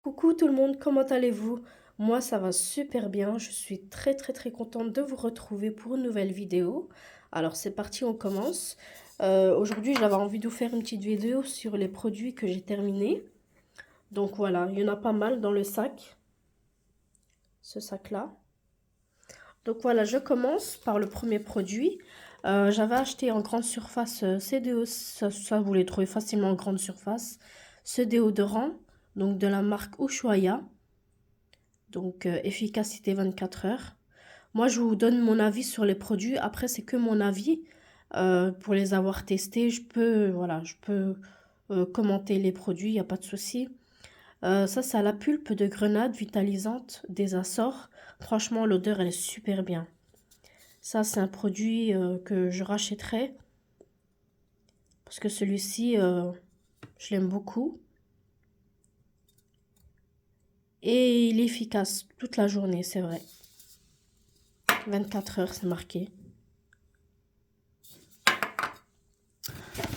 Coucou tout le monde, comment allez-vous? Moi ça va super bien, je suis très contente de vous retrouver pour une nouvelle vidéo. Alors c'est parti, on commence. Aujourd'hui j'avais envie de vous faire une petite vidéo sur les produits que j'ai terminés. Donc voilà, il y en a pas mal dans le sac, ce sac-là. Donc voilà, je commence par le premier produit. J'avais acheté en grande surface ces ça vous les trouvez facilement en grande surface. Ce déodorant, donc de la marque Ushuaïa. Donc efficacité 24 heures. Moi, je vous donne mon avis sur les produits. Après, c'est que mon avis. Pour les avoir testés, voilà, je peux commenter les produits, il n'y a pas de souci. Ça, c'est à la pulpe de grenade vitalisante des Açores. Franchement, l'odeur, elle est super bien. Ça, c'est un produit que je rachèterai. Parce que celui-ci, je l'aime beaucoup. Et il est efficace toute la journée, c'est vrai. 24 heures, c'est marqué.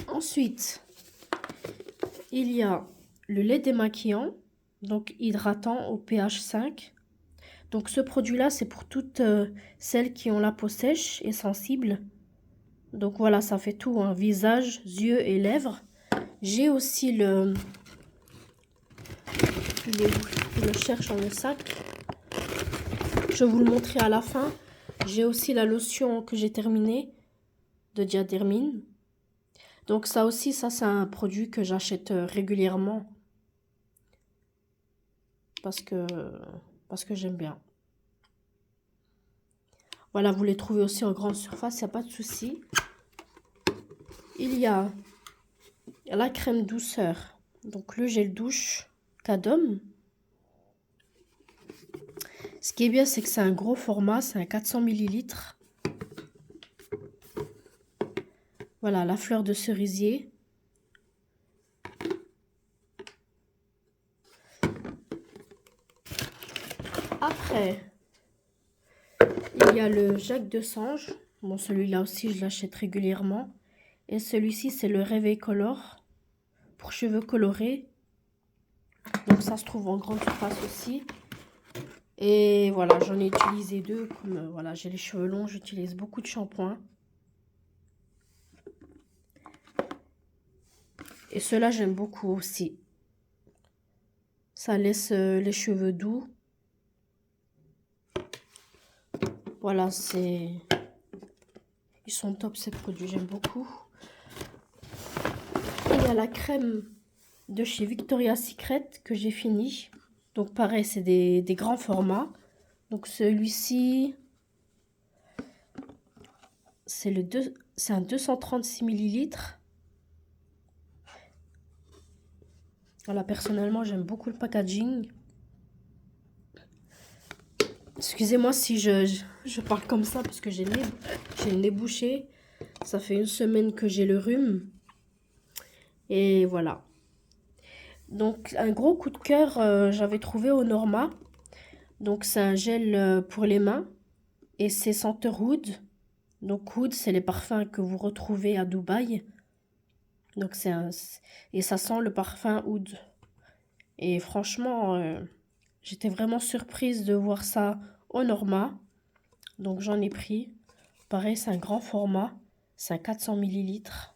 Ensuite, il y a le lait démaquillant, donc hydratant au pH 5. Donc ce produit-là, c'est pour toutes celles qui ont la peau sèche et sensible. Donc voilà, ça fait tout, hein, visage, yeux et lèvres. J'ai aussi je le cherche dans le sac. Je vais vous le montrer à la fin. J'ai aussi la lotion que j'ai terminée de Diadermine. Donc ça aussi, ça c'est un produit que j'achète régulièrement parce que j'aime bien. Voilà, vous les trouvez aussi en grande surface, il n'y a pas de souci. Il y a la crème douceur, donc le gel douche Cadom. Ce qui est bien, c'est que c'est un gros format, c'est un 400 ml. Voilà, la fleur de cerisier. Après, il y a le Jacques de Sange. Bon, celui-là aussi, je l'achète régulièrement. Et celui-ci, c'est le Réveil Color pour cheveux colorés. Donc ça se trouve en grande surface aussi. Et voilà, j'en ai utilisé deux. Comme voilà, j'ai les cheveux longs, j'utilise beaucoup de shampoing. Et ceux-là, j'aime beaucoup aussi. Ça laisse les cheveux doux. Voilà, ils sont top ces produits, j'aime beaucoup. Et il y a la crème de chez Victoria's Secret que j'ai fini. Donc pareil, c'est des grands formats. Donc celui-ci, c'est un 236 millilitres. Voilà, personnellement, j'aime beaucoup le packaging. Excusez-moi si je parle comme ça parce que j'ai le nez bouché. Ça fait une semaine que j'ai le rhume. Et voilà. Donc, un gros coup de cœur, j'avais trouvé au Norma. Donc, c'est un gel pour les mains. Et c'est senteur oud. Donc, oud, c'est les parfums que vous retrouvez à Dubaï. Donc, et ça sent le parfum oud. Et franchement, j'étais vraiment surprise de voir ça au Norma. Donc, j'en ai pris. Pareil, c'est un grand format. C'est un 400 millilitres.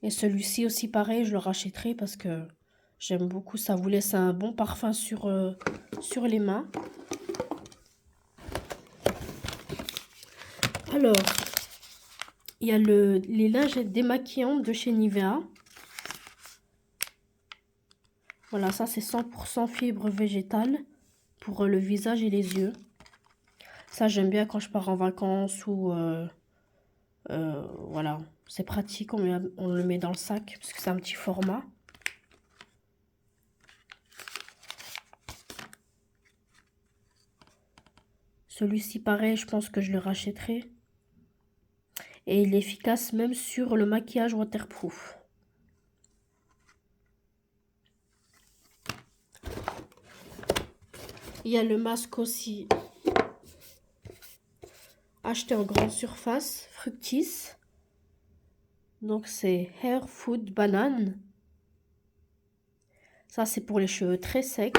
Et celui-ci aussi, pareil, je le rachèterai parce que j'aime beaucoup. Ça vous laisse un bon parfum sur les mains. Alors, il y a les lingettes démaquillantes de chez Nivea. Voilà, ça c'est 100% fibre végétale pour le visage et les yeux. Ça, j'aime bien quand je pars en vacances ou... voilà, c'est pratique, on le met dans le sac parce que c'est un petit format. Celui-ci, pareil, je pense que je le rachèterai. Et il est efficace même sur le maquillage waterproof. Il y a le masque aussi, acheté en grande surface, Fructis. Donc c'est Hair Food Banane. Ça, c'est pour les cheveux très secs.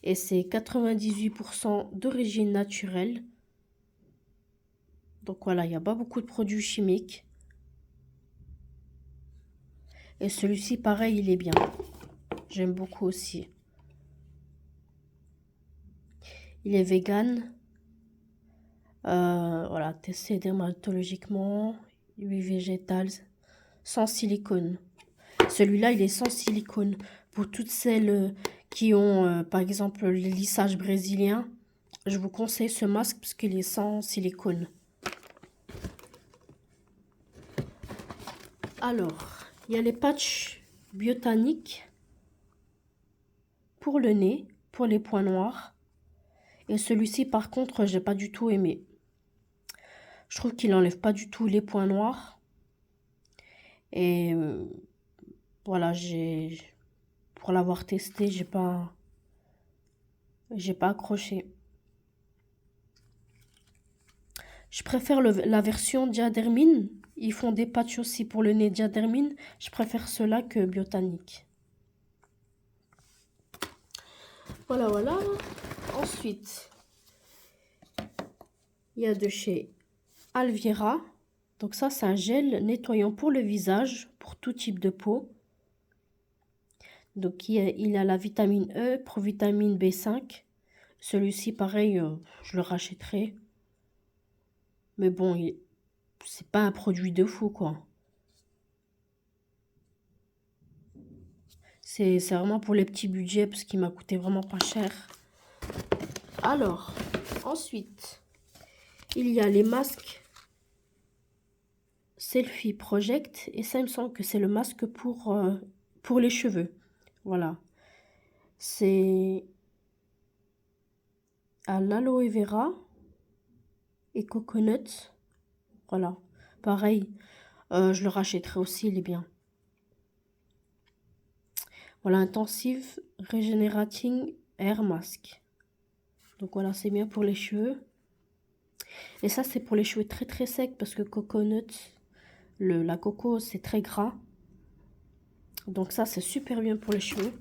Et c'est 98% d'origine naturelle. Donc voilà, il n'y a pas beaucoup de produits chimiques. Et celui-ci, pareil, il est bien. J'aime beaucoup aussi. Il est vegan. Voilà, testé dermatologiquement. Huile végétale. Sans silicone. Celui-là, il est sans silicone. Pour toutes celles qui ont, par exemple, les lissages brésiliens, je vous conseille ce masque parce qu'il est sans silicone. Alors, il y a les patchs biotaniques pour le nez, pour les points noirs. Et celui-ci, par contre, j'ai pas du tout aimé. Je trouve qu'il enlève pas du tout les points noirs. Et voilà, pour l'avoir testé, j'ai pas accroché. Je préfère la version Diadermine. Ils font des patchs aussi pour le nez Diadermine. Je préfère cela que Biotanique. Voilà, voilà. Ensuite, il y a de chez Alvira. Donc ça, c'est un gel nettoyant pour le visage, pour tout type de peau. Donc il a la vitamine E, provitamine B5. Celui-ci, pareil, je le rachèterai. Mais bon, c'est pas un produit de fou, quoi. C'est vraiment pour les petits budgets, parce qu'il m'a coûté vraiment pas cher. Alors, ensuite, il y a les masques Selfie Project. Et ça, il me semble que c'est le masque pour les cheveux. Voilà. C'est à l'aloe vera et coconut. Voilà. Pareil, je le rachèterai aussi, il est bien. Voilà, Intensive Regenerating Hair Mask. Donc voilà, c'est bien pour les cheveux. Et ça, c'est pour les cheveux très très secs parce que coconut, la coco, c'est très gras. Donc ça, c'est super bien pour les cheveux.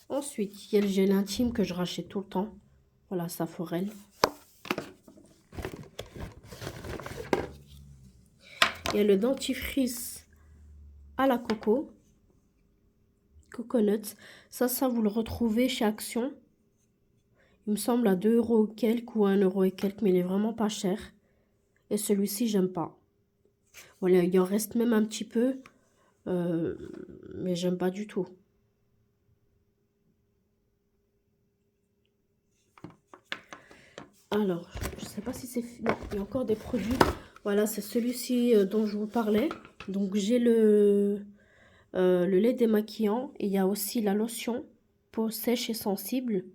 Ensuite, il y a le gel intime que je rachète tout le temps. Voilà, Saforel. Il y a le dentifrice à la coco. Coconut. Ça, vous le retrouvez chez Action. Il me semble à 2 € quelques ou 1 € et quelques, mais il est vraiment pas cher. Et celui-ci, j'aime pas. Voilà, il en reste même un petit peu. Mais j'aime pas du tout. Alors, je sais pas si c'est fini. Il y a encore des produits. Voilà, c'est celui-ci dont je vous parlais. Donc, j'ai le lait démaquillant. Et il y a aussi la lotion peau sèche et sensible.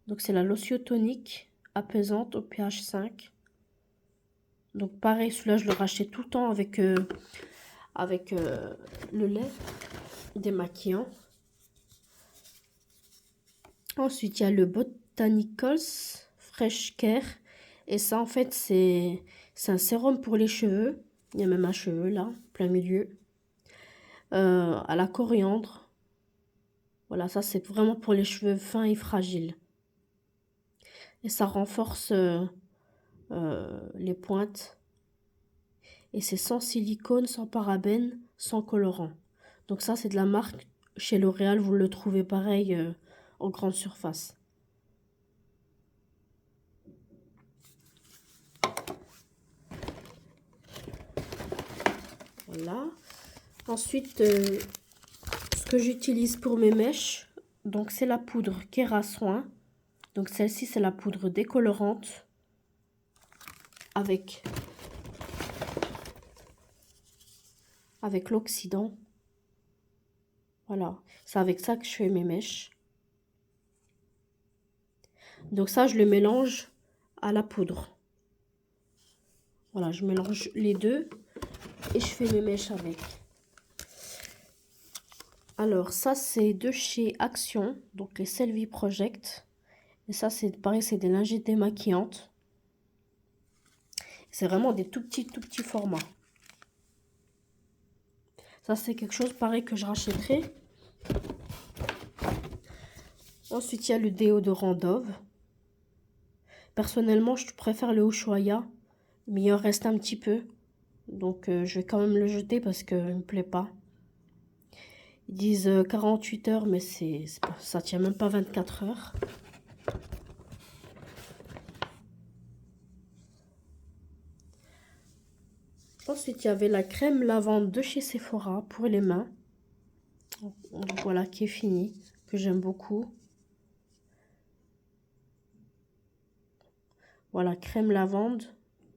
Donc, c'est la lotion tonique apaisante au pH 5. Donc, pareil, celui-là, je le rachète tout le temps avec le lait démaquillant. Ensuite, il y a le Botanicals Fresh Care. Et ça, en fait, c'est un sérum pour les cheveux. Il y a même un cheveu, là, plein milieu. À la coriandre. Voilà, ça, c'est vraiment pour les cheveux fins et fragiles. Et ça renforce les pointes. Et c'est sans silicone, sans parabènes, sans colorant. Donc ça, c'est de la marque chez L'Oréal. Vous le trouvez pareil en grande surface. Voilà. Ensuite, ce que j'utilise pour mes mèches, donc c'est la poudre Kera Soin. Donc celle-ci, c'est la poudre décolorante avec l'oxydant. Voilà, c'est avec ça que je fais mes mèches. Donc ça, je le mélange à la poudre. Voilà, je mélange les deux et je fais mes mèches avec. Alors ça, c'est de chez Action, donc les Selfie Project. Et ça, c'est pareil, c'est des lingettes démaquillantes. C'est vraiment des tout petits formats. Ça, c'est quelque chose pareil que je rachèterai. Ensuite, il y a le déodorant Dove. Personnellement, je préfère le Ushuaïa, mais il en reste un petit peu. Donc, je vais quand même le jeter parce qu'il ne me plaît pas. Ils disent 48 heures, mais ça tient même pas 24 heures. Ensuite, il y avait la crème lavande de chez Sephora pour les mains. Donc, voilà, qui est finie, que j'aime beaucoup. Voilà, crème lavande,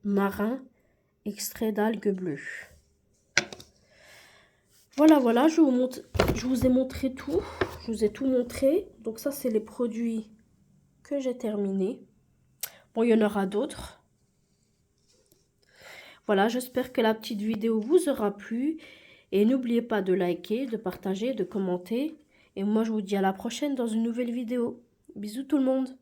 marin, extrait d'algues bleues. Voilà, je vous ai montré tout. Je vous ai tout montré. Donc ça, c'est les produits que j'ai terminés. Bon, il y en aura d'autres. Voilà, j'espère que la petite vidéo vous aura plu. Et n'oubliez pas de liker, de partager, de commenter. Et moi, je vous dis à la prochaine dans une nouvelle vidéo. Bisous tout le monde.